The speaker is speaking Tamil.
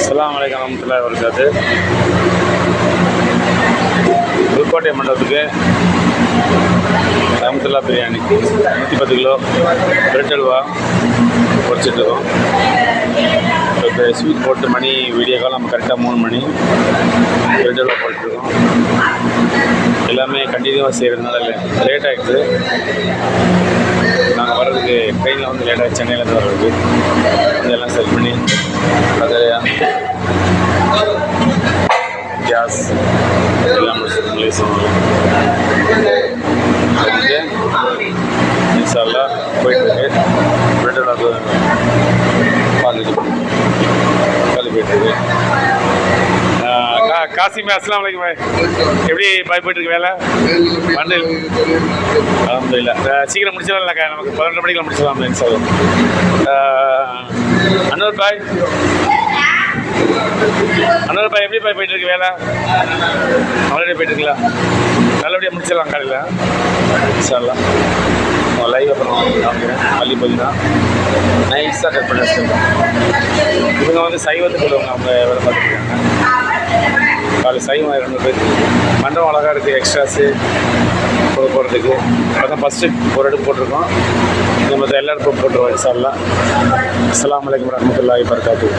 அஸ்ஸலாமு அலைக்கும் வரஹ்மத்துல்லாஹி வபரகாத்துஹு. புதுக்கோட்டை மண்டபத்துக்கு ரஹ்மத்துல்லாஹ் பிரியாணி 110 கிலோ பிரெட் அல்வா பொரிச்சிட்ருக்கோம். இப்போ ஸ்வீட் போட்டு மணி வீடியோ கால் நம்ம கரெக்டாக 3 மணி பிரெட் அல்வா போட்டுருக்கோம். எல்லாமே கண்டினியூவாக செய்கிறதுனால லேட் ஆகிடுது. நாங்கள் வர்றதுக்கு ட்ரெயினில் வந்து லேட்டாக சென்னையிலேருந்து வர்றதுக்கு வந்து எல்லாம் செட் பண்ணி அது கேஸ் எல்லாம் இன்ஷா போயிட்டுருக்கு. பிரெட்டோட பார்த்துட்டு போயிட்டுருக்கு. காசிமே அஸ்ஸலாமு அலைக்கும் பாய். எப்படி பாய் போயிட்டுருக்கு வேலை? மண்டல் அல்ஹம்துலில்லாஹ். சீக்கிரம் முடிச்சிடலாம்க்கா, நமக்கு 12 மணிக்கு முடிச்சிடலாம் இன்ஷால்லா. அன்வர் பாய் எப்படி பாய் போயிட்டுருக்கு வேலை? ஆல்ரெடி போயிட்டுருங்களா? நல்லபடியாக முடிச்சிடலாம் காலையில் இன்ஷால்லா. லைவ் அப்புறம் காமிக்கிறேன். மல்லி புதினா நைஸாக கட் பண்ணி வச்சுருக்கோம். இவங்க வந்து சைவத்துக்கு உள்ளவங்க, அவங்க வேலை பார்த்துருக்காங்க. காலை சைவம் 2 பேர் மண்டபம் அழகாக இருக்குது. எக்ஸ்ட்ராஸு போடுறதுக்கு அப்போ தான் ஃபஸ்ட்டு ஒரு அடுப்பு போட்டிருக்கோம். இந்த மற்ற எல்லா அடுப்பும் போட்டுருவோம் இன்ஷா அல்லாஹ். அஸ்ஸலாமு அலைக்கும் வரஹ்மத்துல்லாஹி வபரகாத்துஹு.